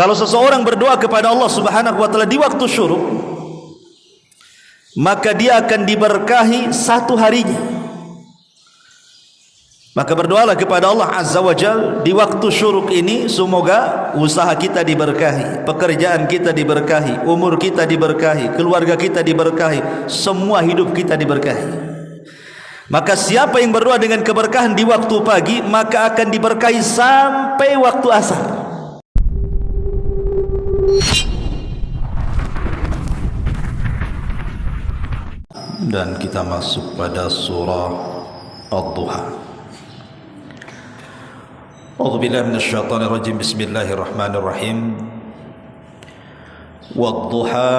Kalau seseorang berdoa kepada Allah Subhanahu wa taala di waktu syuruk, maka dia akan diberkahi satu harinya. Maka berdoalah kepada Allah Azza wa Jal di waktu syuruk ini, semoga usaha kita diberkahi, pekerjaan kita diberkahi, umur kita diberkahi, keluarga kita diberkahi, semua hidup kita diberkahi. Maka siapa yang berdoa dengan keberkahan di waktu pagi, maka akan diberkahi sampai waktu asar. Dan kita masuk pada surah Ad-Duha. A'udzubillahi minasyaitonirrajim. Bismillahirrahmanirrahim. Wad-duha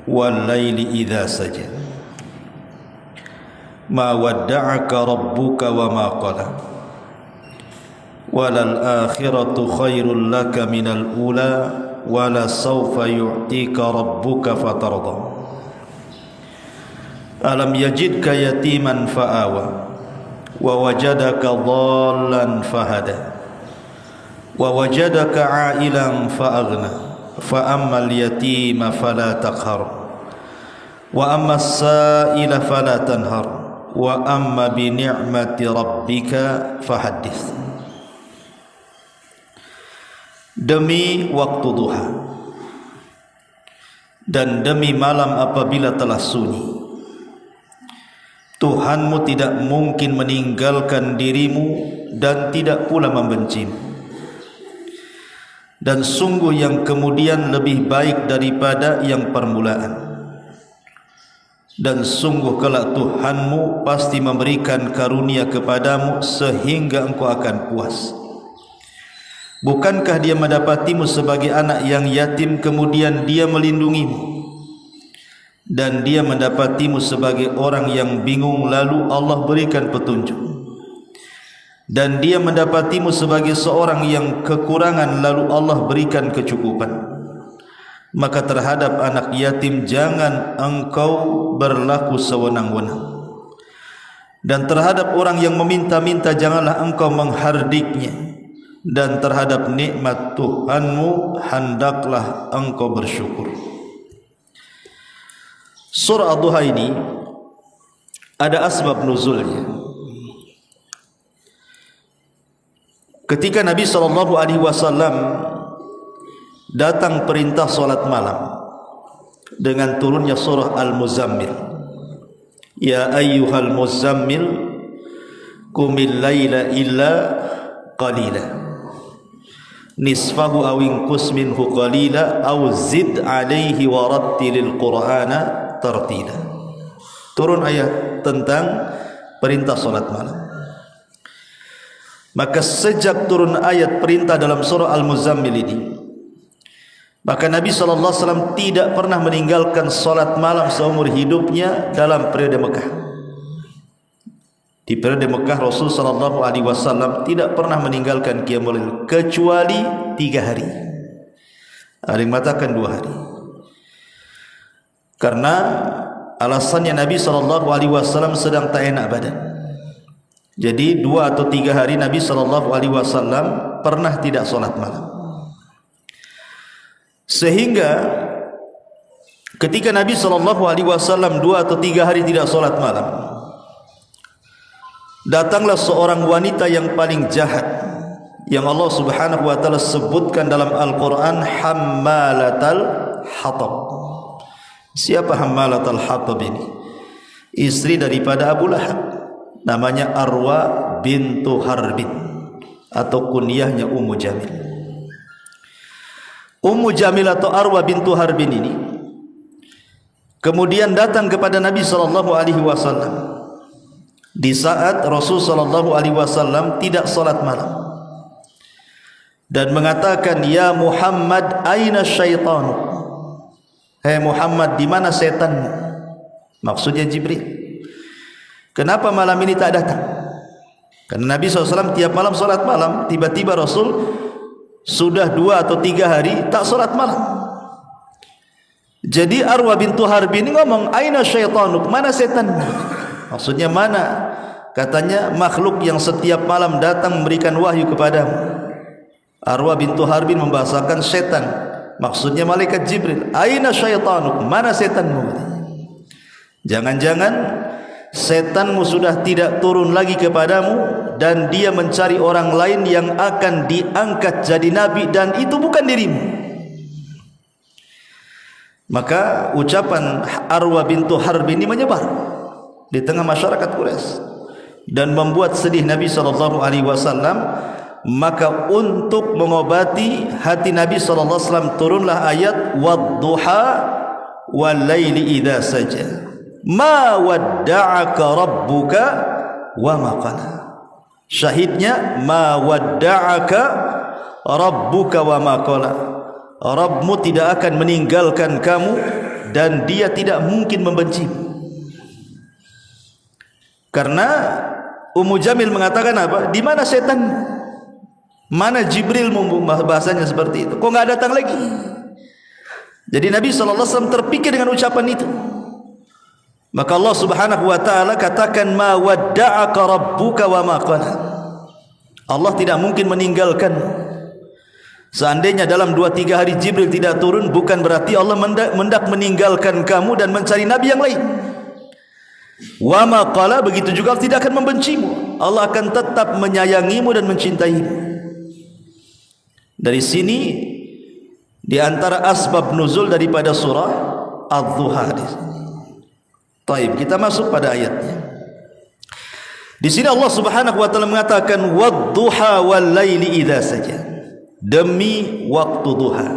wal-laili idza saja. Ma wadda'aka rabbuka wa ma qala. Walal akhiratu khairul laka minal ula wala sawfa yu'tika rabbuka fatarda. Alam yajidka yatiman fa'awa wa wajadaka dhallan fahada wa wajadaka 'ailan fa'aghna fa ammal yatima fala taqhar wa ammas sa'ila fala tanhar wa amma bi ni'mati rabbika fahaddits. Demi waktu duha dan demi malam apabila telah sunyi, Tuhanmu tidak mungkin meninggalkan dirimu dan tidak pula membencimu. Dan sungguh yang kemudian lebih baik daripada yang permulaan. Dan sungguh kelak Tuhanmu pasti memberikan karunia kepadamu sehingga engkau akan puas. Bukankah dia mendapatimu sebagai anak yang yatim, kemudian dia melindungimu? Dan dia mendapatimu sebagai orang yang bingung, lalu Allah berikan petunjuk. Dan dia mendapatimu sebagai seorang yang kekurangan, lalu Allah berikan kecukupan. Maka terhadap anak yatim jangan engkau berlaku sewenang-wenang, dan terhadap orang yang meminta-minta janganlah engkau menghardiknya. Dan terhadap nikmat Tuhanmu hendaklah engkau bersyukur. Surah Ad-Duha ini ada asbab nuzulnya. Ketika Nabi SAW datang perintah solat malam dengan turunnya surah Al-Muzammil, ya ayyuhal muzammil qumil laila illa qalila nisfahu aw inqus minhu qalila aw zid alaihi wa rattilil qur'ana tartila. Turun ayat tentang perintah solat malam. Maka sejak turun ayat perintah dalam surah Al-Muzammil ini, maka Nabi SAW tidak pernah meninggalkan solat malam seumur hidupnya dalam periode Mekah. Di periode Mekah Rasul SAW tidak pernah meninggalkan qiyamul lail kecuali 3 hari. Ada yang mengatakan 2 hari. Karena alasannya Nabi SAW sedang tak enak badan. Jadi 2 atau 3 hari Nabi SAW pernah tidak solat malam. Sehingga ketika Nabi SAW 2 atau 3 hari tidak solat malam, datanglah seorang wanita yang paling jahat, yang Allah Subhanahu wa taala sebutkan dalam Al-Quran, hammalatal hatab. Siapa hammalatal hatab ini? Istri daripada Abu Lahab, namanya Arwa bintu Harbin, atau kunyahnya Ummu Jamil. Ummu Jamil atau Arwa bintu Harbin ini kemudian datang kepada Nabi SAW di saat Rasul SAW tidak salat malam, dan mengatakan, ya Muhammad aina syaitan. Hai Muhammad, di mana setanmu? Maksudnya Jibril. Kenapa malam ini tak datang? Karena Nabi SAW tiap malam salat malam. Tiba-tiba Rasul sudah 2 atau 3 hari tak salat malam. Jadi Arwa bintu Harbi ini ngomong, aina syaitanuk, mana setanmu? Maksudnya mana? Katanya makhluk yang setiap malam datang memberikan wahyu kepadamu. Arwah bintu Harbin membahasakan setan, maksudnya malaikat Jibril. Aina syaitanuk, mana setanmu? Jangan-jangan setanmu sudah tidak turun lagi kepadamu dan dia mencari orang lain yang akan diangkat jadi nabi dan itu bukan dirimu. Maka ucapan Arwah bintu Harbin ini menyebar di tengah masyarakat Quraisy dan membuat sedih Nabi SAW. Maka untuk mengobati hati Nabi SAW turunlah ayat wadduha wal laili idza saja ma wadda'aka rabbuka wa ma qala. Syahidnya ma wadda'aka rabbuka wa ma qala. Rabbmu tidak akan meninggalkan kamu dan dia tidak mungkin membencimu. Karena Ummu Jamil mengatakan apa? Di mana setan? Mana Jibril? Bahasanya seperti itu. Kok enggak datang lagi? Jadi Nabi SAW terpikir dengan ucapan itu. Maka Allah Subhanahu wa taala katakan ma wadda'aka rabbuka wa ma qala. Allah tidak mungkin meninggalkan. Seandainya dalam 2-3 hari Jibril tidak turun, bukan berarti Allah mendak meninggalkan kamu dan mencari nabi yang lain. Wa ma qala, begitu juga tidak akan membencimu. Allah akan tetap menyayangimu dan mencintaimu. Dari sini di antara asbab nuzul daripada surah Adh-Dhuha. Taib, kita masuk pada ayatnya. Di sini Allah Subhanahu wa taala mengatakan wadduha wal laili idza saja. Demi waktu duha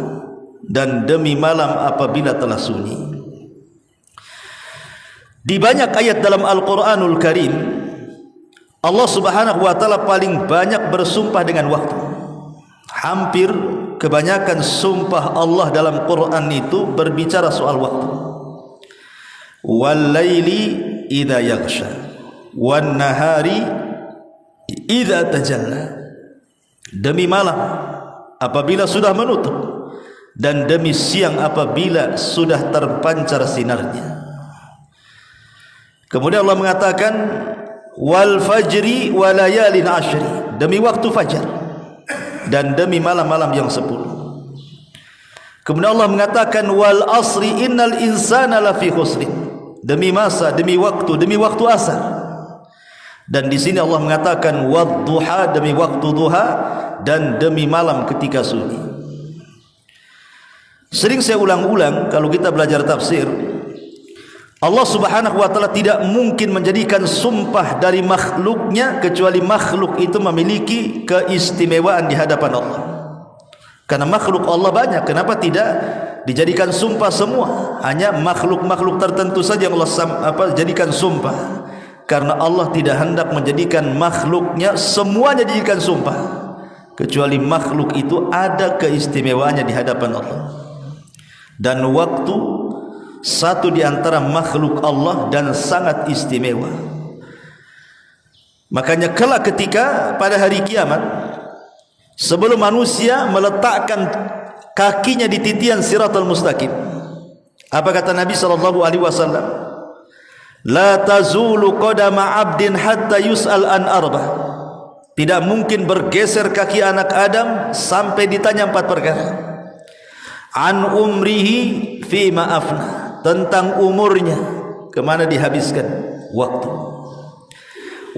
dan demi malam apabila telah sunyi. Di banyak ayat dalam Al-Qur'anul Karim Allah Subhanahu wa taala paling banyak bersumpah dengan waktu. Hampir kebanyakan sumpah Allah dalam Quran itu berbicara soal waktu. Wal laili idza yaghsha wan nahari idza tajalla. Demi malam apabila sudah menutup dan demi siang apabila sudah terpancar sinarnya. Kemudian Allah mengatakan wal fajri wa layalin ashri, demi waktu fajar dan demi malam-malam yang 10. Kemudian Allah mengatakan wal asri innal insana lafi khusrin, demi masa, demi waktu asar. Dan di sini Allah mengatakan wadduha, demi waktu duha dan demi malam ketika sunyi. Sering saya ulang-ulang kalau kita belajar tafsir, Allah Subhanahu wa taala tidak mungkin menjadikan sumpah dari makhluknya kecuali makhluk itu memiliki keistimewaan di hadapan Allah. Karena makhluk Allah banyak, kenapa tidak dijadikan sumpah semua? Hanya makhluk-makhluk tertentu saja yang Allah jadikan sumpah. Karena Allah tidak hendak menjadikan makhluknya semuanya dijadikan sumpah, kecuali makhluk itu ada keistimewaannya di hadapan Allah. Dan waktu satu di antara makhluk Allah dan sangat istimewa. Makanya kelak ketika pada hari kiamat, sebelum manusia meletakkan kakinya di titian Siratal Mustaqim, apa kata Nabi SAW? La tazulu qadama 'abdin hatta yus'al an arba. Tidak mungkin bergeser kaki anak Adam sampai ditanya 4 perkara. An umrihi fima afna, tentang umurnya kemana dihabiskan waktu.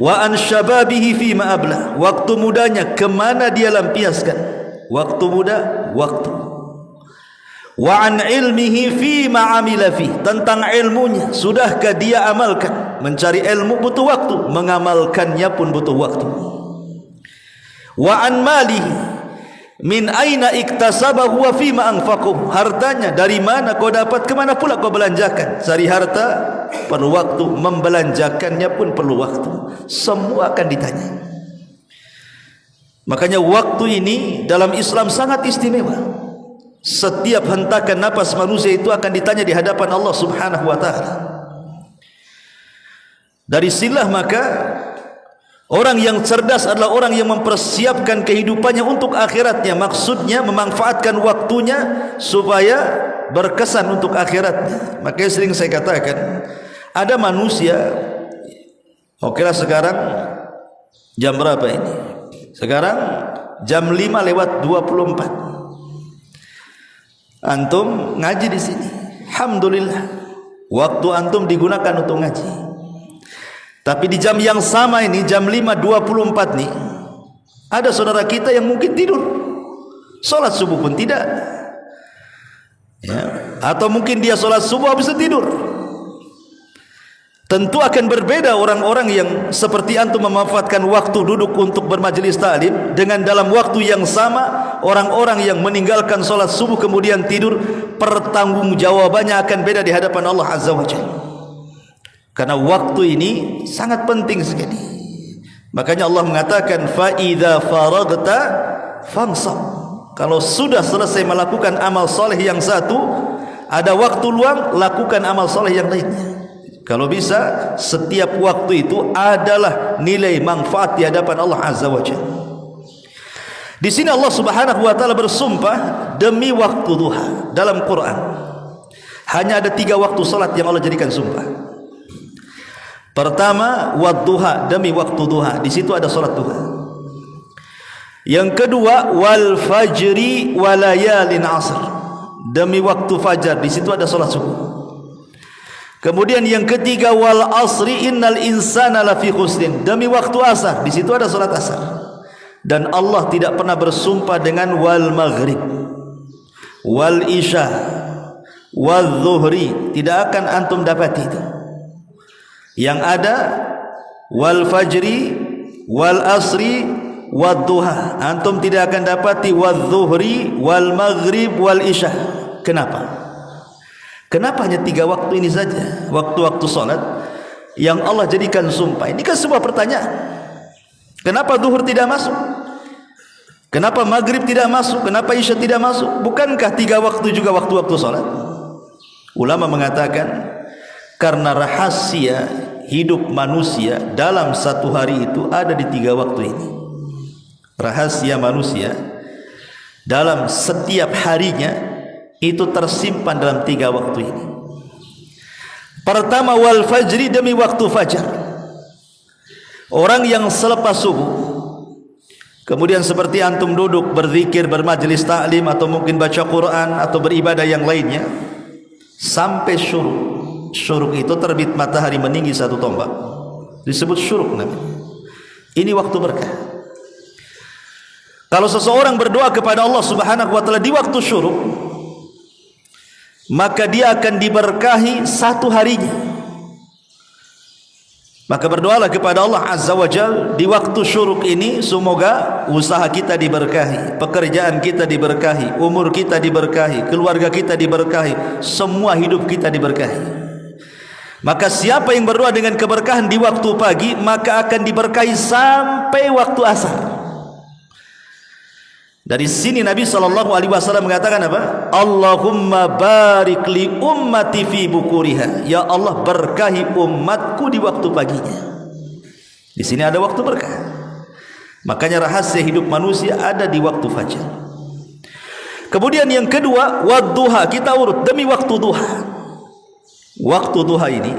Wa an syababihi fima abla, waktu mudanya kemana dia lampiaskan waktu muda, waktu. Wa an ilmihi fima amila fi, tentang ilmunya sudahkah dia amalkan. Mencari ilmu butuh waktu, mengamalkannya pun butuh waktu. Wa an malihi min aina iktasabahu wa fima anfaqahu, hartanya dari mana kau dapat, kemana pula kau belanjakan. Cari harta perlu waktu, membelanjakannya pun perlu waktu. Semua akan ditanya. Makanya waktu ini dalam Islam sangat istimewa. Setiap hentakan napas manusia itu akan ditanya di hadapan Allah Subhanahu wa taala. Dari sinilah maka orang yang cerdas adalah orang yang mempersiapkan kehidupannya untuk akhiratnya. Maksudnya memanfaatkan waktunya supaya berkesan untuk akhiratnya. Makanya sering saya katakan, ada manusia, okelah sekarang jam berapa ini? Sekarang jam 5:24. Antum ngaji di sini. Alhamdulillah. Waktu antum digunakan untuk ngaji. Tapi di jam yang sama ini, jam 5:24 nih, ada saudara kita yang mungkin tidur. Salat subuh pun tidak. Ya, atau mungkin dia salat subuh habis itu tidur. Tentu akan berbeda orang-orang yang seperti antum memanfaatkan waktu duduk untuk bermajelis ta'lim dengan dalam waktu yang sama orang-orang yang meninggalkan salat subuh kemudian tidur, pertanggungjawabannya akan beda di hadapan Allah Azza wa Jalla. Karena waktu ini sangat penting sekali. Makanya Allah mengatakan fa idza faragta fansab. Kalau sudah selesai melakukan amal soleh yang satu, ada waktu luang, lakukan amal soleh yang lainnya. Kalau bisa, setiap waktu itu adalah nilai manfaat di hadapan Allah Azza wa Jalla. Di sini Allah Subhanahu wa taala bersumpah demi waktu duha dalam Quran. Hanya ada 3 waktu salat yang Allah jadikan sumpah. Pertama, wadduha, demi waktu duha. Di situ ada salat duha. Yang kedua, wal fajri walayalin asr, demi waktu fajar. Di situ ada salat subuh. Kemudian yang ketiga, wal asri innal insana lafi khusrin, demi waktu asar. Di situ ada salat asar. Dan Allah tidak pernah bersumpah dengan wal maghrib, wal isya, wal zuhri. Tidak akan antum dapat itu. Yang ada wal fajri, wal asri, wal duha. Antum tidak akan dapati wal zuhri, wal maghrib, wal isya. Kenapa? Kenapa hanya 3 waktu ini saja, waktu-waktu salat yang Allah jadikan sumpah? Ini kan sebuah pertanyaan. Kenapa zuhur tidak masuk? Kenapa maghrib tidak masuk? Kenapa isya tidak masuk? Bukankah 3 waktu juga waktu-waktu salat? Ulama mengatakan karena rahasia hidup manusia dalam satu hari itu ada di 3 waktu ini. Rahasia manusia dalam setiap harinya itu tersimpan dalam 3 waktu ini. Pertama, wal fajri, demi waktu fajar. Orang yang selepas subuh, kemudian seperti antum duduk berzikir, bermajelis ta'lim, atau mungkin baca Quran atau beribadah yang lainnya, sampai syuruk. Syuruk itu terbit matahari meninggi 1 tombak, disebut syuruk namanya. Ini waktu berkah. Kalau seseorang berdoa kepada Allah Subhanahu wa taala di waktu syuruk, maka dia akan diberkahi 1 harinya. Maka berdoalah kepada Allah Azza wa Jalla di waktu syuruk ini, semoga usaha kita diberkahi, pekerjaan kita diberkahi, umur kita diberkahi, keluarga kita diberkahi, semua hidup kita diberkahi. Maka siapa yang berdoa dengan keberkahan di waktu pagi, maka akan diberkahi sampai waktu asar. Dari sini Nabi SAW mengatakan apa? Allahumma barik li ummati fi bukuriha. Ya Allah, berkahi umatku di waktu paginya. Di sini ada waktu berkah. Makanya rahasia hidup manusia ada di waktu fajar. Kemudian yang kedua, wadduha, kita urut demi waktu duha. Waktu duha ini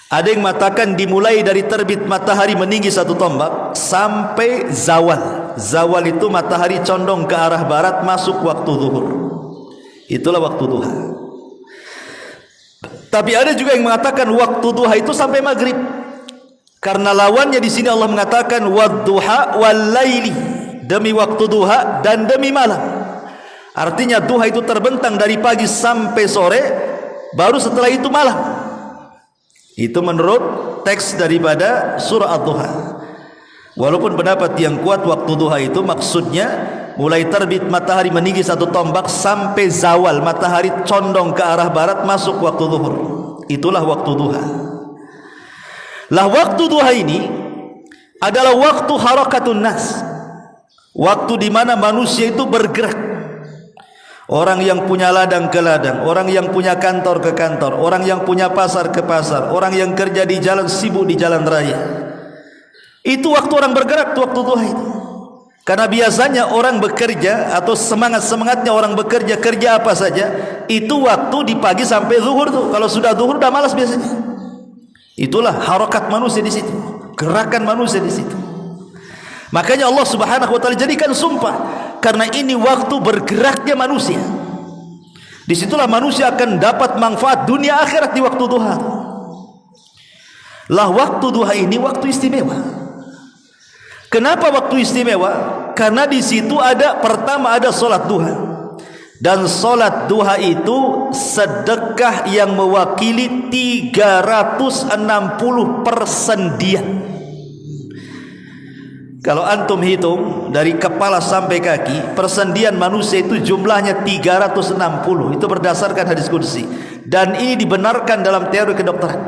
ada yang mengatakan dimulai dari terbit matahari meninggi 1 tombak sampai zawal. Zawal itu matahari condong ke arah barat, masuk waktu zuhur. Itulah waktu duha. Tapi ada juga yang mengatakan waktu duha itu sampai maghrib. Karena lawannya di sini Allah mengatakan wadduha wal laili, demi waktu duha dan demi malam. Artinya duha itu terbentang dari pagi sampai sore, baru setelah itu malam. Itu menurut teks daripada surah Ad-Duha. Walaupun pendapat yang kuat waktu duha itu maksudnya mulai terbit matahari meninggi 1 tombak sampai zawal matahari condong ke arah barat, masuk waktu zuhur. Itulah waktu duha. Lah waktu duha ini adalah waktu harakatun nas, waktu di mana manusia itu bergerak. Orang yang punya ladang ke ladang, orang yang punya kantor ke kantor, orang yang punya pasar ke pasar, orang yang kerja di jalan, sibuk di jalan raya. Itu waktu orang bergerak, waktu duha itu. Karena biasanya orang bekerja atau semangat-semangatnya orang bekerja, kerja apa saja, itu waktu di pagi sampai zuhur tuh. Kalau sudah zuhur udah malas biasanya. Itulah harokat manusia di situ, gerakan manusia di situ. Makanya Allah Subhanahu wa taala jadikan sumpah, karena ini waktu bergeraknya manusia. Disitulah manusia akan dapat manfaat dunia akhirat di waktu duha. Lah waktu duha ini waktu istimewa. Kenapa waktu istimewa? Karena di situ pertama ada solat duha, dan solat duha itu sedekah yang mewakili 360 persendian. Kalau antum hitung dari kepala sampai kaki, persendian manusia itu jumlahnya 360. Itu berdasarkan hadis qudsi, dan ini dibenarkan dalam teori kedokteran.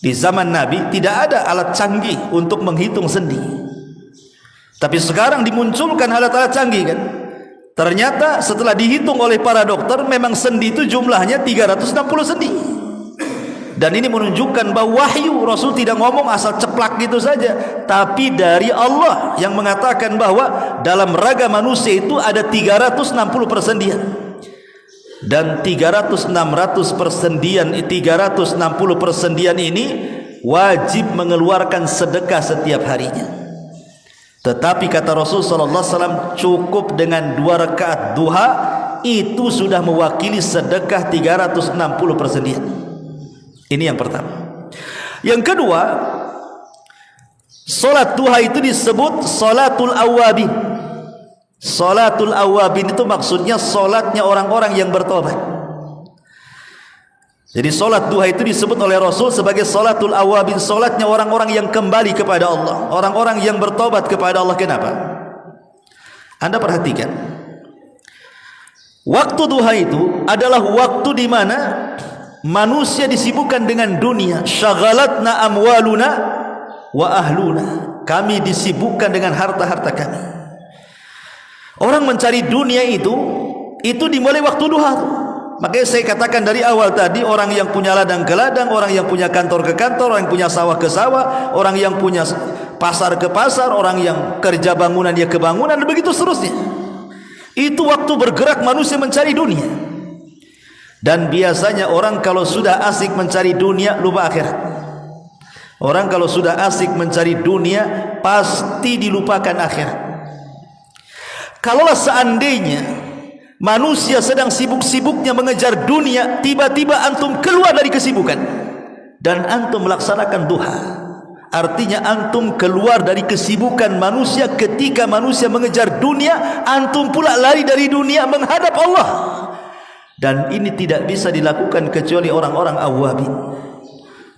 Di zaman Nabi tidak ada alat canggih untuk menghitung sendi, tapi sekarang dimunculkan alat-alat canggih kan. Ternyata setelah dihitung oleh para dokter, memang sendi itu jumlahnya 360 sendi. Dan ini menunjukkan bahwa wahyu, Rasul tidak ngomong asal ceplak gitu saja, tapi dari Allah yang mengatakan bahwa dalam raga manusia itu ada 360 persendian. Dan 360 persendian ini wajib mengeluarkan sedekah setiap harinya. Tetapi kata Rasul sallallahu alaihi wasallam, cukup dengan 2 rakaat duha itu sudah mewakili sedekah 360 persendian. Ini yang pertama. Yang kedua, solat duha itu disebut solatul awabin. Solatul awabin itu maksudnya solatnya orang-orang yang bertobat. Jadi solat duha itu disebut oleh Rasul sebagai solatul awabin, solatnya orang-orang yang kembali kepada Allah, orang-orang yang bertobat kepada Allah. Kenapa? Anda perhatikan, waktu duha itu adalah waktu di mana manusia disibukkan dengan dunia. Syaghalatna amwaluna wa ahluna. Kami disibukkan dengan harta-harta kami. Orang mencari dunia itu dimulai waktu duha. Makanya saya katakan dari awal tadi, orang yang punya ladang ke ladang, orang yang punya kantor ke kantor, orang yang punya sawah ke sawah, orang yang punya pasar ke pasar, orang yang kerja bangunan dia ke bangunan, dan begitu seterusnya. Itu waktu bergerak manusia mencari dunia. Dan biasanya orang kalau sudah asik mencari dunia, lupa akhirat. Orang kalau sudah asik mencari dunia, pasti dilupakan akhirat. Kalaulah seandainya manusia sedang sibuk-sibuknya mengejar dunia, tiba-tiba antum keluar dari kesibukan dan antum melaksanakan duha, artinya antum keluar dari kesibukan manusia. Ketika manusia mengejar dunia, antum pula lari dari dunia menghadap Allah. Dan ini tidak bisa dilakukan kecuali orang-orang awabin,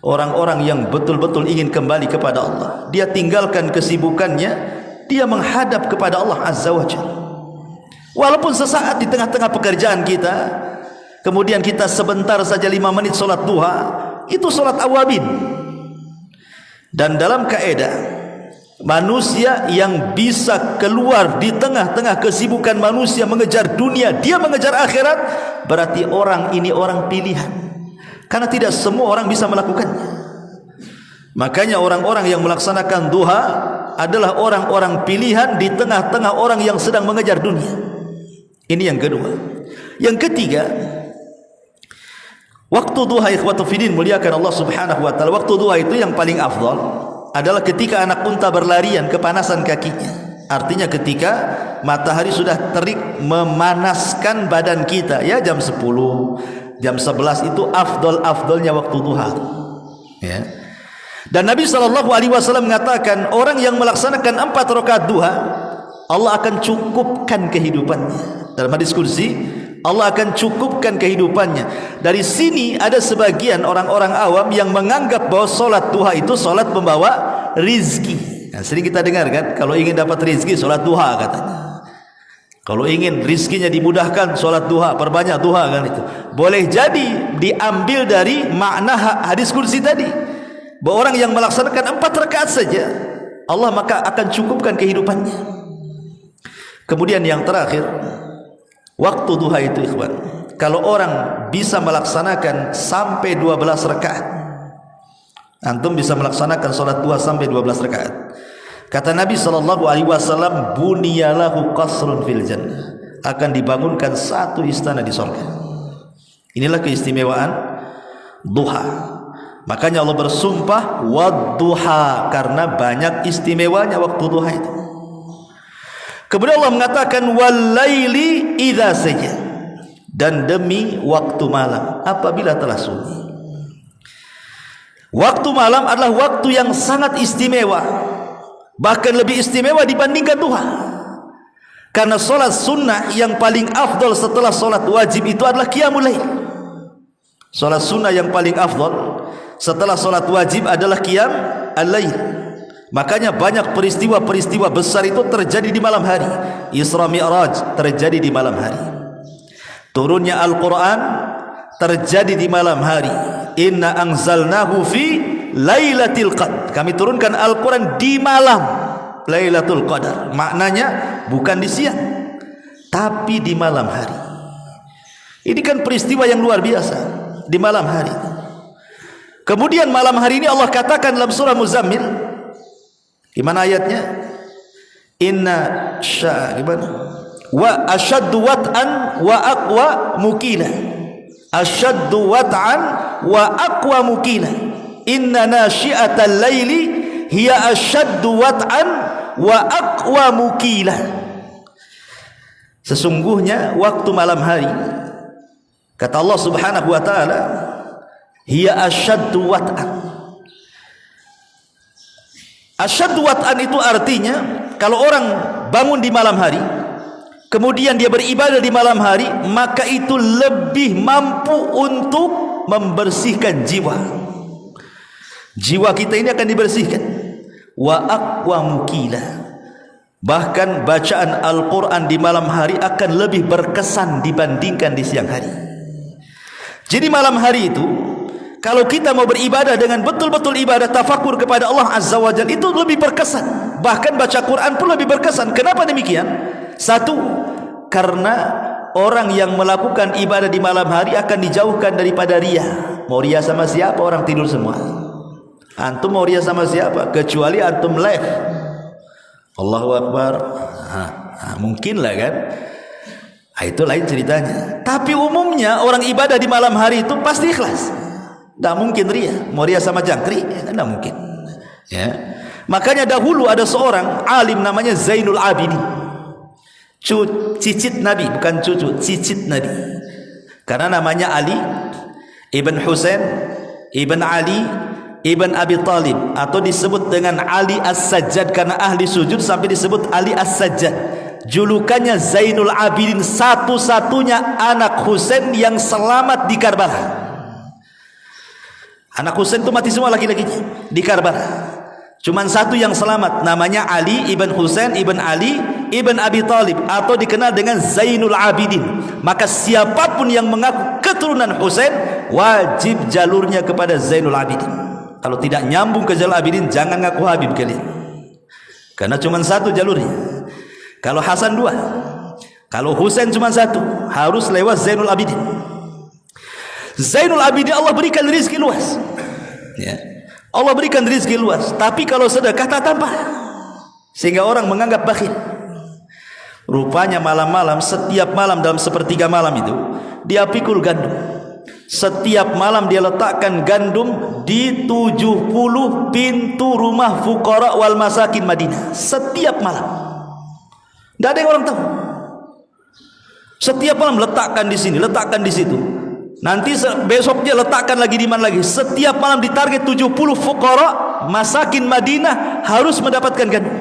orang-orang yang betul-betul ingin kembali kepada Allah. Dia tinggalkan kesibukannya, dia menghadap kepada Allah Azza wa Jalla. Walaupun sesaat di tengah-tengah pekerjaan kita, kemudian kita sebentar saja 5 menit solat duha, itu solat awabin. Dan dalam kaidah, manusia yang bisa keluar di tengah-tengah kesibukan manusia mengejar dunia, dia mengejar akhirat, berarti orang ini orang pilihan, karena tidak semua orang bisa melakukannya. Makanya orang-orang yang melaksanakan duha adalah orang-orang pilihan di tengah-tengah orang yang sedang mengejar dunia. Ini yang kedua. Yang ketiga, waktu duha, ikhwatu fiddin, muliakan Allah Subhanahu wa taala, waktu duha itu yang paling afdal adalah ketika anak unta berlarian kepanasan kakinya. Artinya ketika matahari sudah terik memanaskan badan kita, ya jam 10, jam 11 itu afdolnya waktu duha. Ya. Dan Nabi SAW mengatakan, orang yang melaksanakan 4 rakaat duha, Allah akan cukupkan kehidupannya. Dalam hadis qudsi, Allah akan cukupkan kehidupannya. Dari sini ada sebagian orang-orang awam yang menganggap bahwa solat duha itu solat membawa rizki. Nah, sering kita dengar kan, kalau ingin dapat rizki solat duha katanya. Kalau ingin rizkinya dimudahkan, solat duha, perbanyak duha kan itu. Boleh jadi diambil dari makna hadis qudsi tadi, bahwa orang yang melaksanakan 4 rakaat saja, Allah maka akan cukupkan kehidupannya. Kemudian yang terakhir, waktu duha itu ikhwan, kalau orang bisa melaksanakan sampai 12 rakaat, antum bisa melaksanakan solat duha sampai 12 rakaat. Kata Nabi SAW, bunyalahu qasrun fil jannah, akan dibangunkan 1 istana di surga. Inilah keistimewaan duha. Makanya Allah bersumpah wadduha, karena banyak istimewanya waktu duha itu. Kemudian Allah mengatakan walaili idza saja, dan demi waktu malam apabila telah sunyi. Waktu malam adalah waktu yang sangat istimewa, bahkan lebih istimewa dibandingkan duha. Karena solat sunnah yang paling afdal setelah solat wajib itu adalah qiyamul lail. Solat sunnah yang paling afdal setelah solat wajib adalah qiyam al-lail. Makanya banyak peristiwa-peristiwa besar itu terjadi di malam hari. Isra Mi'raj terjadi di malam hari. Turunnya Al-Quran terjadi di malam hari. Inna anzalnahu fi lailatul qadar. Kami turunkan Al-Quran di malam Lailatul Qadar. Maknanya bukan di siang, tapi di malam hari. Ini kan peristiwa yang luar biasa di malam hari. Kemudian malam hari ini Allah katakan dalam surah Muzammil, di mana ayatnya? Inna gimana? Wa asyaddu wat'an wa aqwa mukila. Asyaddu wat'an wa aqwa mukila. Inna nasyi'atal laili hiya asyaddu wat'an wa aqwa mukila. Sesungguhnya waktu malam hari, kata Allah Subhanahu wa taala, hiya asyaddu wat'an. Asyaddu wat'an itu artinya kalau orang bangun di malam hari kemudian dia beribadah di malam hari, maka itu lebih mampu untuk membersihkan jiwa. Jiwa kita ini akan dibersihkan. Wa aqwa mukila. Bahkan bacaan Al-Quran di malam hari akan lebih berkesan dibandingkan di siang hari. Jadi malam hari itu, kalau kita mau beribadah dengan betul-betul ibadah tafakur kepada Allah Azza wa Jalla, itu lebih berkesan. Bahkan baca Quran pun lebih berkesan. Kenapa demikian? Satu, karena orang yang melakukan ibadah di malam hari akan dijauhkan daripada riya. Mau riya sama siapa? Orang tidur semua. Antum mau riya sama siapa? Kecuali antum live Allahu Akbar, mungkin lah kan. Itu lain ceritanya. Tapi umumnya orang ibadah di malam hari itu pasti ikhlas. Tidak mungkin riya. Mau riya sama jangkrik? Tidak mungkin. Ya. Makanya dahulu ada seorang alim namanya Zainul Abidin, cicit Nabi, bukan cucu, cicit Nabi. Karena namanya Ali ibn Husain ibn Ali ibn Abi Talib, atau disebut dengan Ali As-Sajjad karena ahli sujud sampai disebut Ali As-Sajjad. Julukannya Zainul Abidin, satu-satunya anak Husain yang selamat di Karbala. Anak Husain itu mati semua laki-lakinya di Karbala. Cuman satu yang selamat, namanya Ali ibn Husain ibn Ali ibn Abi Talib, atau dikenal dengan Zainul Abidin. Maka siapapun yang mengaku keturunan Husain wajib jalurnya kepada Zainul Abidin. Kalau tidak nyambung ke Zainul Abidin, jangan ngaku Habib kalian. Karena cuma satu jalurnya. Kalau Hasan dua, kalau Husain cuma satu, harus lewat Zainul Abidin. Zainul Abidin Allah berikan rezeki luas. Ya. Allah berikan rezeki luas. Tapi kalau sedekah tak tampak, sehingga orang menganggap bakhil. Rupanya malam-malam, setiap malam dalam sepertiga malam itu, dia pikul gandum. Setiap malam dia letakkan gandum di 70 pintu rumah fuqara wal masakin Madinah. Setiap malam. Tidak ada yang orang tahu. Setiap malam letakkan di sini, letakkan di situ. Nanti besoknya letakkan lagi di mana lagi. Setiap malam ditarget 70 fuqara masakin Madinah harus mendapatkan gandum.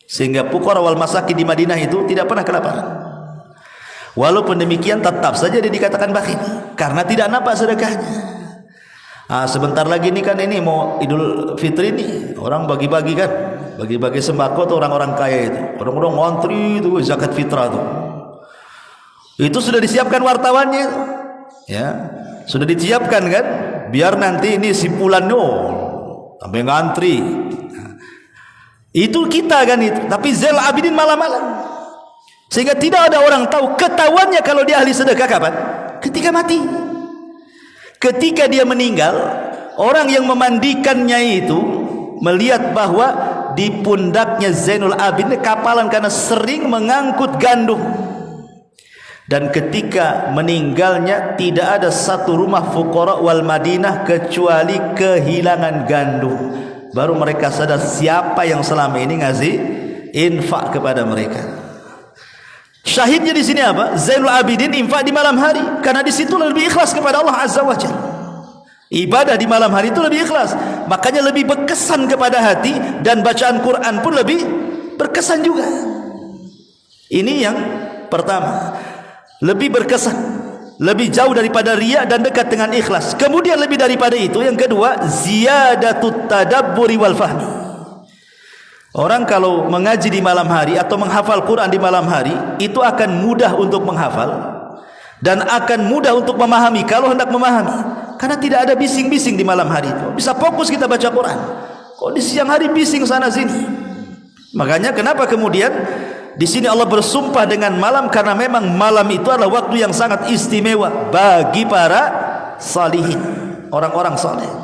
Sehingga fuqara wal masakin di Madinah itu tidak pernah kelaparan. Walaupun demikian tetap saja dia dikatakan bakhil karena tidak nampak sedekahnya. Sebentar lagi ini kan ini mau Idul Fitri nih, orang bagi-bagi kan, bagi-bagi sembako tuh orang-orang kaya itu, orang-orang ngontri itu zakat fitrah tuh. Itu sudah disiapkan wartawannya, ya sudah disiapkan kan, biar nanti ini simpulannya sampai ngantri. Itu kita kan itu, tapi Zainul Abidin malam-malam. Sehingga tidak ada orang tahu. Ketahuannya kalau dia ahli sedekah kapan? Ketika mati. Ketika dia meninggal, orang yang memandikannya itu melihat bahwa di pundaknya Zainul Abidin kapalan karena sering mengangkut gandum. Dan ketika meninggalnya tidak ada satu rumah fuqara wal Madinah kecuali kehilangan gandum. Baru mereka sadar siapa yang selama ini ngasih infak kepada mereka. Syahidnya di sini apa? Zainul Abidin infak di malam hari, karena di situ lebih ikhlas kepada Allah Azza wa Jalla. Ibadah di malam hari itu lebih ikhlas, makanya lebih berkesan kepada hati, dan bacaan Quran pun lebih berkesan juga. Ini yang pertama, lebih berkesan, lebih jauh daripada riya dan dekat dengan ikhlas. Kemudian lebih daripada itu, yang kedua, ziyadatut tadabburi wal fahmi. Orang kalau mengaji di malam hari atau menghafal Quran di malam hari, itu akan mudah untuk menghafal dan akan mudah untuk memahami kalau hendak memahami, karena tidak ada bising-bising di malam hari itu. Bisa fokus kita baca Quran. Kok di siang hari bising sana sini? Makanya kenapa kemudian di sini Allah bersumpah dengan malam, karena memang malam itu adalah waktu yang sangat istimewa bagi para salihin, orang-orang saleh.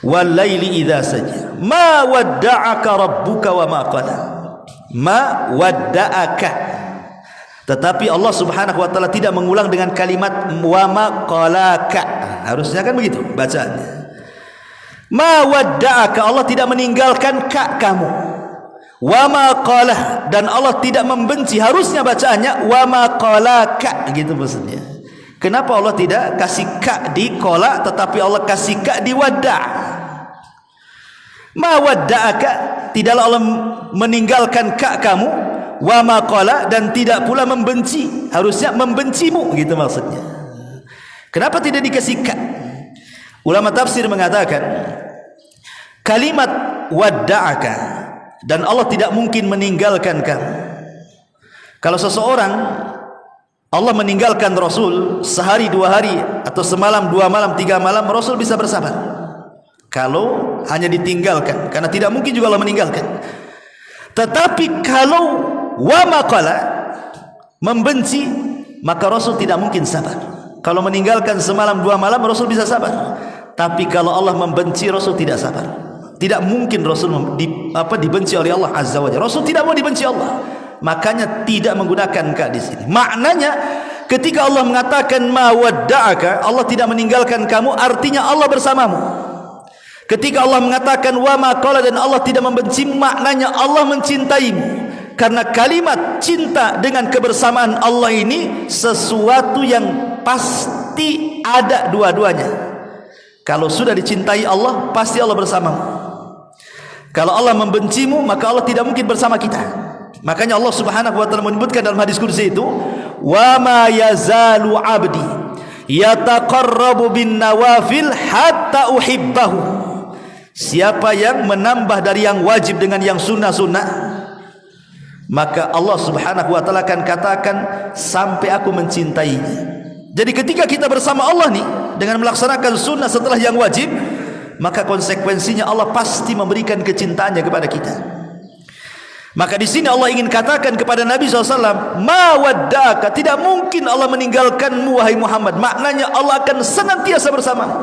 Wal laili idza saja, ma wadda'aka rabbuka wa ma qala. Ma wadda'aka. Tetapi Allah Subhanahu wa taala tidak mengulang dengan kalimat wa ma qalaka. Harusnya kan begitu bacaannya. Ma wadda'aka, Allah tidak meninggalkan kamu. Wa ma qala, dan Allah tidak membenci. Harusnya bacaannya wa ma qalaka, gitu maksudnya. Kenapa Allah tidak kasih ka di qala, tetapi Allah kasih ka di wadda'? Ma wadda'aka, tidaklah Allah meninggalkan kamu. Wa ma qala, dan tidak pula membenci. Harusnya membencimu, gitu maksudnya. Kenapa tidak dikasih ka? Ulama tafsir mengatakan kalimat wadda'aka, dan Allah tidak mungkin meninggalkan kamu. Kalau seseorang Allah meninggalkan Rasul sehari, 2 hari, atau semalam, 2 malam, 3 malam, Rasul bisa bersabar. Kalau hanya ditinggalkan, karena tidak mungkin juga Allah meninggalkan. Tetapi kalau wa maqala, membenci, maka Rasul tidak mungkin sabar. Kalau meninggalkan semalam 2 malam, Rasul bisa sabar. Tapi kalau Allah membenci, Rasul tidak sabar. Tidak mungkin Rasul dibenci oleh Allah Azza wa Jalla. Rasul tidak mau dibenci Allah, makanya tidak menggunakan ka di sini. Maknanya ketika Allah mengatakan ma wadda'aka, Allah tidak meninggalkan kamu, artinya Allah bersamamu. Ketika Allah mengatakan wa ma qala, dan Allah tidak membenci, maknanya Allah mencintaimu. Karena kalimat cinta dengan kebersamaan Allah ini sesuatu yang pasti ada dua-duanya. Kalau sudah dicintai Allah, pasti Allah bersamamu. Kalau Allah membencimu, maka Allah tidak mungkin bersama kita. Makanya Allah Subhanahu wa taala menyebutkan dalam hadis qudsi itu, wa ma yazalu abdi yataqarrabu bin nawafil hatta uhibbahu. Siapa yang menambah dari yang wajib dengan yang sunnah-sunnah, maka Allah Subhanahu wa taala akan katakan sampai aku mencintainya. Jadi ketika kita bersama Allah nih dengan melaksanakan sunnah setelah yang wajib, maka konsekuensinya Allah pasti memberikan kecintaannya kepada kita. Maka di sini Allah ingin katakan kepada Nabi SAW, ma wadda'aka, tidak mungkin Allah meninggalkanmu wahai Muhammad. Maknanya Allah akan senantiasa bersamamu.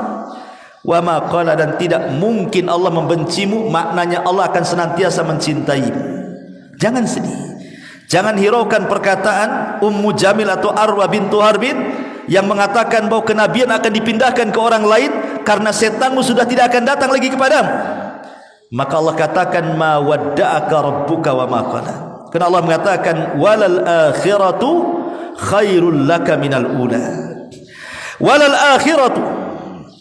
Wa ma qala, dan tidak mungkin Allah membencimu, maknanya Allah akan senantiasa mencintaimu. Jangan sedih, jangan hiraukan perkataan Ummu Jamil atau Arwa bintu Harbin yang mengatakan bahwa kenabian akan dipindahkan ke orang lain karena setanmu sudah tidak akan datang lagi kepadamu. Maka Allah katakan ma wadda'aka rabbuka wa ma qala. Karena Allah mengatakan walal akhiratu khairul laka minal ula. Walal akhiratu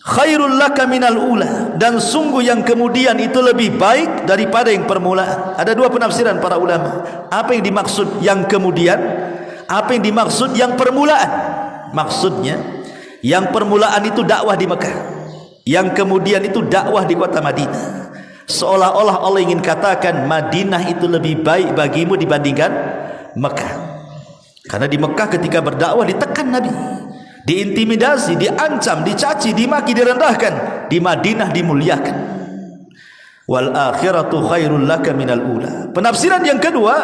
khairul laka minal ula, dan sungguh yang kemudian itu lebih baik daripada yang permulaan. Ada 2 penafsiran para ulama. Apa yang dimaksud yang kemudian? Apa yang dimaksud yang permulaan? Maksudnya yang permulaan itu dakwah di Mekah, yang kemudian itu dakwah di kota Madinah. Seolah-olah Allah ingin katakan Madinah itu lebih baik bagimu dibandingkan Mekah. Karena di Mekah ketika berdakwah ditekan Nabi, diintimidasi, diancam, dicaci, dimaki, direndahkan. Di Madinah dimuliakan. Wal akhiratu khairul laka minal ula. Penafsiran yang kedua,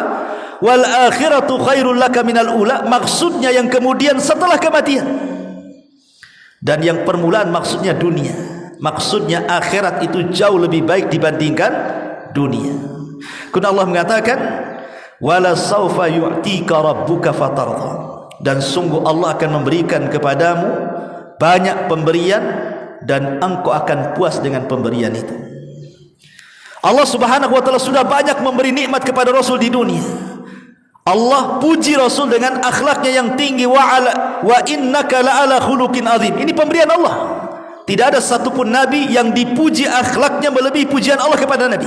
wal akhiratu khairul laka minal ula, maksudnya yang kemudian setelah kematian. Dan yang permulaan maksudnya dunia. Maksudnya akhirat itu jauh lebih baik dibandingkan dunia. Karena Allah mengatakan wala saufa yu'tika rabbuka fatardha. dan sungguh Allah akan memberikan kepadamu banyak pemberian dan engkau akan puas dengan pemberian itu. Allah Subhanahu wa taala sudah banyak memberi nikmat kepada Rasul di dunia. Allah puji Rasul dengan akhlaknya yang tinggi, wa innaka la'ala khuluqin azim. Ini pemberian Allah. Tidak ada satupun nabi yang dipuji akhlaknya melebihi pujian Allah kepada nabi.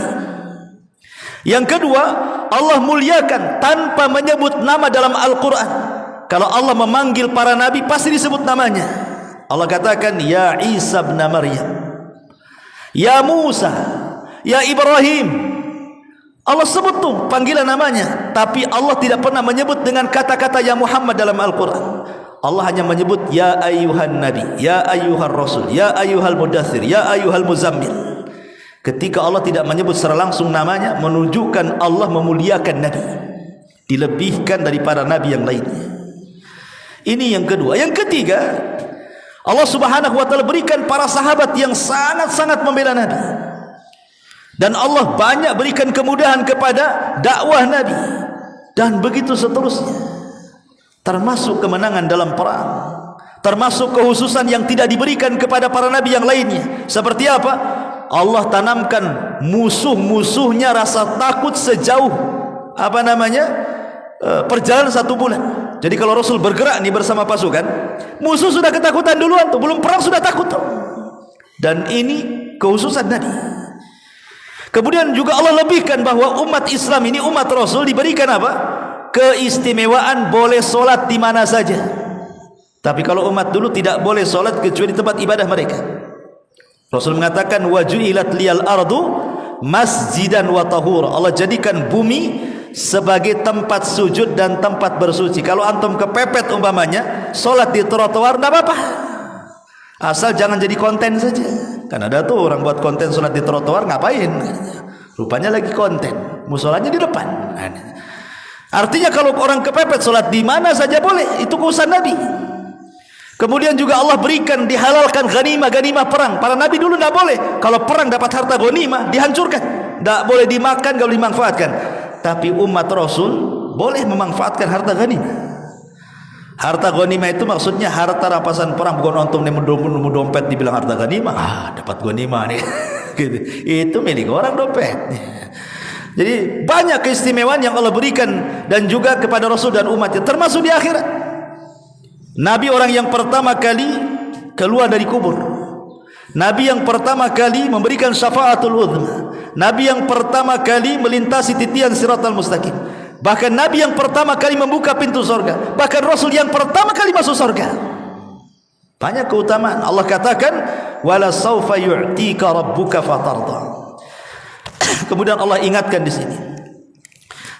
Yang kedua, Allah muliakan tanpa menyebut nama dalam Al-Quran. Kalau Allah memanggil para nabi pasti disebut namanya. Allah katakan ya Isa bin Maryam, ya Musa, ya Ibrahim. Allah sebut tuh panggilan namanya, tapi Allah tidak pernah menyebut dengan kata-kata ya Muhammad dalam Al-Quran. Allah hanya menyebut ya ayyuhan nabi, ya ayyuhar rasul, ya ayyuhal mudaththir, ya ayyuhal muzammil. Ketika Allah tidak menyebut secara langsung namanya, menunjukkan Allah memuliakan nabi, dilebihkan daripada nabi yang lainnya. Ini yang kedua. Yang ketiga, Allah Subhanahu wa taala berikan para sahabat yang sangat-sangat membela nabi. Dan Allah banyak berikan kemudahan kepada dakwah nabi. Dan begitu seterusnya. Termasuk kemenangan dalam perang, termasuk kekhususan yang tidak diberikan kepada para nabi yang lainnya. Seperti apa? Allah tanamkan musuh-musuhnya rasa takut sejauh perjalanan 1 bulan. Jadi kalau Rasul bergerak nih bersama pasukan, musuh sudah ketakutan duluan tuh, belum perang sudah takut tuh. Dan ini kekhususan Nabi. Kemudian juga Allah lebihkan bahwa umat Islam ini, umat Rasul, diberikan apa? Keistimewaan boleh solat di mana saja. Tapi kalau umat dulu tidak boleh solat kecuali di tempat ibadah mereka. Rasul mengatakan waju'ilat liyal ardu masjidan wa tahura. Allah jadikan bumi sebagai tempat sujud dan tempat bersuci. Kalau antum kepepet umpamanya solat di trotoar, tidak apa-apa, asal jangan jadi konten saja. Kan ada tuh orang buat konten solat di trotoar, ngapain? Rupanya lagi konten, musolanya di depan. Artinya kalau orang kepepet solat di mana saja boleh, itu keusahan Nabi. Kemudian juga Allah berikan, dihalalkan ghanimah perang. Para nabi dulu tidak boleh. Kalau perang dapat harta ghanimah, dihancurkan, tidak boleh dimakan, kalau dimanfaatkan. Tapi umat Rasul boleh memanfaatkan harta ghanimah. Harta ghanimah itu maksudnya harta rampasan perang, bukan untuk nemu dompet dibilang harta ghanimah. Dapat ghanimah nih. Gitu. Itu milik orang dompet. Jadi banyak keistimewaan yang Allah berikan dan juga kepada Rasul dan umatnya, termasuk di akhirat. Nabi orang yang pertama kali keluar dari kubur. Nabi yang pertama kali memberikan syafaatul uzma. Nabi yang pertama kali melintasi titian siratal mustaqim. Bahkan Nabi yang pertama kali membuka pintu surga. Bahkan Rasul yang pertama kali masuk surga. Banyak keutamaan. Allah katakan wala saufa yu'tika rabbuka fatarda. Kemudian Allah ingatkan di sini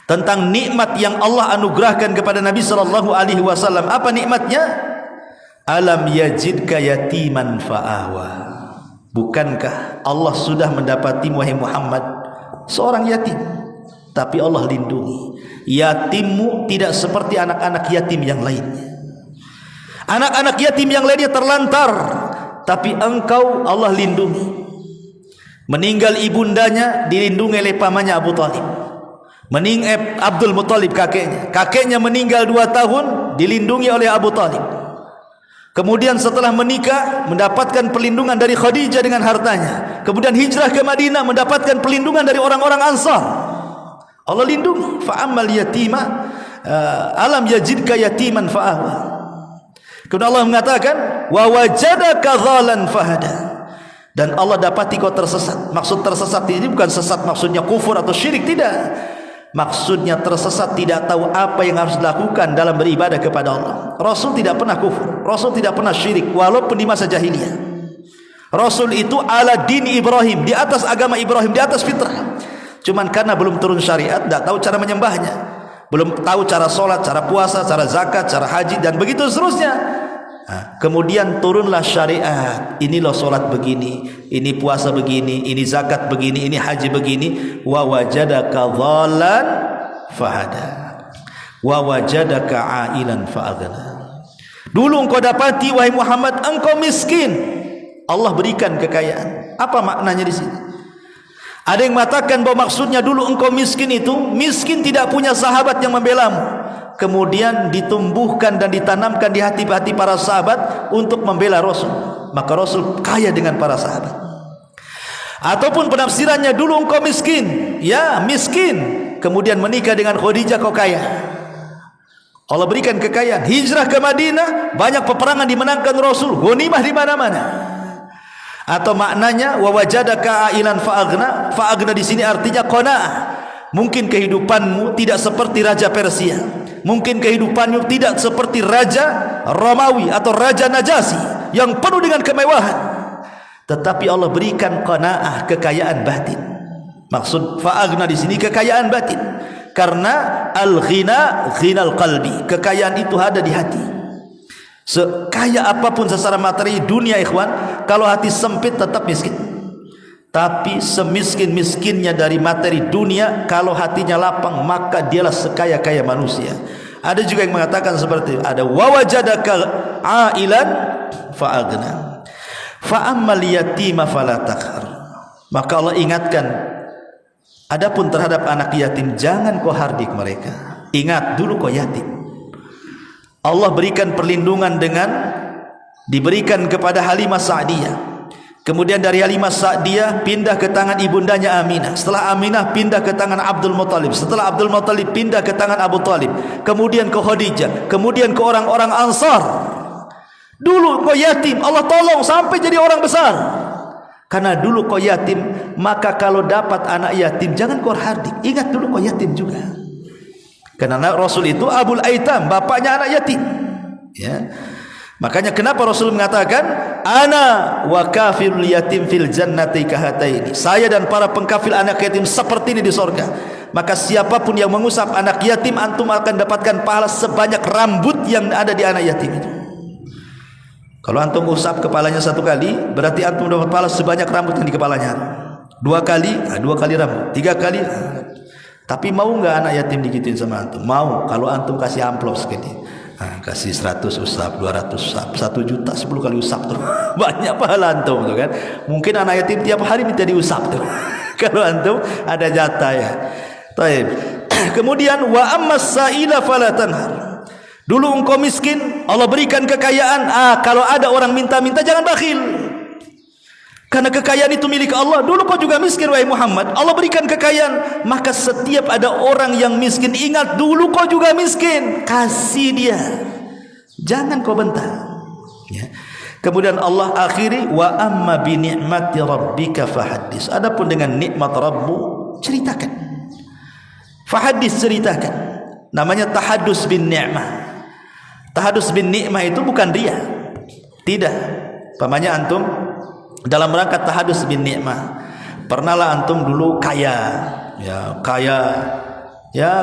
tentang nikmat yang Allah anugerahkan kepada Nabi sallallahu alaihi wasallam. Apa nikmatnya? Alam yajidka yatiman fa'awa. Bukankah Allah sudah mendapati wahai Muhammad seorang yatim, tapi Allah lindungi. Yatimmu tidak seperti anak-anak yatim yang lainnya. Anak-anak yatim yang lainnya terlantar, tapi engkau Allah lindungi. Meninggal ibundanya dilindungi oleh pamannya Abu Talib. Abdul Muttalib kakeknya meninggal 2 tahun dilindungi oleh Abu Talib. Kemudian setelah menikah mendapatkan perlindungan dari Khadijah dengan hartanya. Kemudian hijrah ke Madinah mendapatkan perlindungan dari orang-orang Ansar. Allah lindungi. Fa'ammal yatima alam yajidka yatiman fa'ahwa. Kemudian Allah mengatakan wa wajadaka dhalan fahada. Dan Allah dapati kau tersesat. Maksud tersesat ini bukan sesat maksudnya kufur atau syirik, tidak. Maksudnya tersesat, tidak tahu apa yang harus dilakukan dalam beribadah kepada Allah. Rasul tidak pernah kufur, Rasul tidak pernah syirik, walaupun di masa jahiliyah. Rasul itu ala din Ibrahim, di atas agama Ibrahim, di atas fitrah. Cuman karena belum turun syariat, tidak tahu cara menyembahnya, belum tahu cara sholat, cara puasa, cara zakat, cara haji, dan begitu seterusnya. Kemudian turunlah syariat. Ini loh solat begini, ini puasa begini, ini zakat begini, ini haji begini. Wa wajadaka dhalan fahada, wa wajadaka ailan fa'aghna. Dulu engkau dapati wahai Muhammad engkau miskin, Allah berikan kekayaan. Apa maknanya di sini? Ada yang mengatakan bahwa maksudnya dulu engkau miskin itu miskin tidak punya sahabat yang membelamu. kemudian ditumbuhkan dan ditanamkan di hati-hati para sahabat untuk membela Rasul. Maka Rasul kaya dengan para sahabat. Ataupun penafsirannya, dulu engkau miskin, ya miskin, kemudian menikah dengan Khadijah kau kaya. Allah berikan kekayaan. Hijrah ke Madinah, banyak peperangan dimenangkan Rasul, ghanimah di mana-mana. Atau maknanya wa wajadaka ailan fa'aghna. Fa'aghna di sini artinya qanaah. Mungkin kehidupanmu tidak seperti raja Persia, mungkin kehidupanmu tidak seperti raja Romawi atau raja Najasyi yang penuh dengan kemewahan, tetapi Allah berikan qanaah, kekayaan batin. Maksud fa'aghna di sini kekayaan batin, karena al-ghina ghinal qalbi, kekayaan itu ada di hati. Sekaya apapun secara materi dunia ikhwan, kalau hati sempit tetap miskin. Tapi semiskin-miskinnya dari materi dunia, kalau hatinya lapang maka dialah sekaya-kaya manusia. Ada juga yang mengatakan seperti itu. Ada wa wajadaka ailan fa'aghna fa ammal yatima fala taqhar. Maka Allah ingatkan, adapun terhadap anak yatim jangan kau hardik mereka. Ingat dulu kau yatim. Allah berikan perlindungan dengan diberikan kepada Halimah Sa'diyah. Kemudian dari Halimah Sa'diyah pindah ke tangan ibundanya Aminah. Setelah Aminah pindah ke tangan Abdul Muttalib. Setelah Abdul Muttalib pindah ke tangan Abu Talib. Kemudian ke Khadijah. Kemudian ke orang-orang Ansar. Dulu kau yatim, Allah tolong sampai jadi orang besar. Karena dulu kau yatim, maka kalau dapat anak yatim jangan kau hardik. Ingat dulu kau yatim juga. Karena Rasul itu Abul Aitam, bapaknya anak yatim. Ya. Makanya kenapa Rasul mengatakan ana wa kafirul yatim fil jannati kahataini. Saya dan para pengkafil anak yatim seperti ini di surga. Maka siapapun yang mengusap anak yatim, antum akan dapatkan pahala sebanyak rambut yang ada di anak yatim itu. Kalau antum usap kepalanya satu kali, berarti antum dapat pahala sebanyak rambut yang di kepalanya. Dua kali rambut. Tiga kali. Tapi mau enggak anak yatim digituin sama antum? Mau. Kalau antum kasih amplop segini. Kasih 100 usap, 200 usap, 1 juta 10 kali usap tuh. Banyak pahala antum tuh kan. Mungkin anak yatim tiap hari minta diusap tuh. Kalau antum ada jatah ya. Baik. Kemudian wa ammas sa'ila fala tanhar. Dulu engkau miskin, Allah berikan kekayaan. Kalau ada orang minta-minta jangan bakhil. Karena kekayaan itu milik Allah. Dulu kau juga miskin wahai Muhammad, Allah berikan kekayaan, maka setiap ada orang yang miskin, ingat dulu kau juga miskin, kasih dia, jangan kau bentang ya. Kemudian Allah akhiri wa amma bi ni'mati rabbika fahaddis. Adapun dengan nikmat Rabbu ceritakan. Fahaddis, ceritakan. Namanya tahaddus bin ni'mah. Tahaddus bin ni'mah itu bukan ria. Tidak. Pamannya antum dalam rangka tahadus bin ni'mah, pernahlah antum dulu kaya,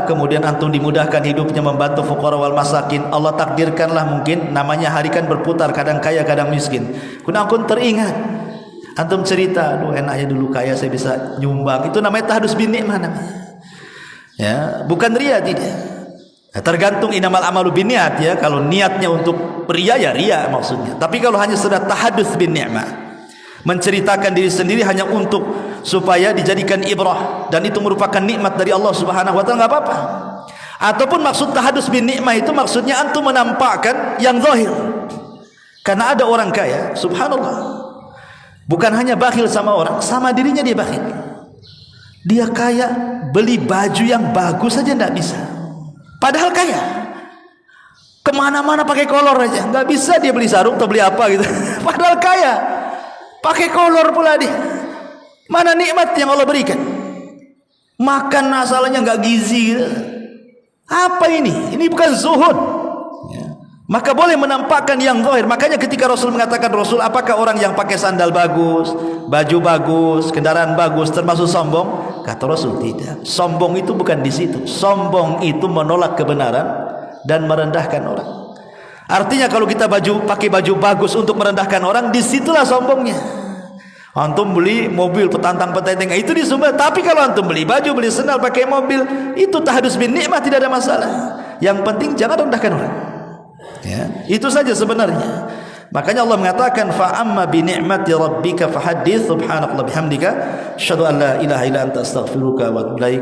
kemudian antum dimudahkan hidupnya membantu fuqara wal masakin. Allah takdirkanlah mungkin namanya hari kan berputar, kadang kaya kadang miskin. Kemudian antum teringat, antum cerita, aduh enaknya dulu kaya saya bisa nyumbang. Itu namanya tahadus bin ni'mah namanya. Ya, bukan ria, tidak. Tergantung inamal amalu bin niat ya. Kalau niatnya untuk ria ya ria maksudnya. Tapi kalau hanya sudah tahadus bin ni'mah, menceritakan diri sendiri hanya untuk supaya dijadikan ibrah, dan itu merupakan nikmat dari Allah Subhanahu wa taala, enggak apa-apa. Ataupun maksud tahadus bin nikmah itu maksudnya antum menampakkan yang zahir. Karena ada orang kaya, subhanallah, bukan hanya bakhil sama orang, sama dirinya dia bakhil. Dia kaya, beli baju yang bagus saja enggak bisa. Padahal kaya. Kemana-mana pakai kolor aja, enggak bisa dia beli sarung atau beli apa gitu. Padahal kaya, pakai kolor pula dia. Mana nikmat yang Allah berikan? Makan asalnya enggak gizi. Apa ini? Ini bukan zuhud ya. Maka boleh menampakkan yang zahir. Makanya ketika Rasul mengatakan, Rasul, apakah orang yang pakai sandal bagus, baju bagus, kendaraan bagus termasuk sombong? Kata Rasul, tidak. Sombong itu bukan di situ. Sombong itu menolak kebenaran dan merendahkan orang. Artinya kalau kita pakai baju bagus untuk merendahkan orang, disitulah sombongnya. Antum beli mobil petantang-petenteng, itu disembah. Tapi kalau antum beli baju, beli sandal, pakai mobil, itu tahadus bin nikmah, tidak ada masalah. Yang penting jangan rendahkan orang ya. Itu saja sebenarnya. Makanya Allah mengatakan fa amma bi ni'mati rabbika fahaddits. Subhanallahi bihamdika asyhadu an la ilaha illa anta astaghfiruka wa atubu ilaik.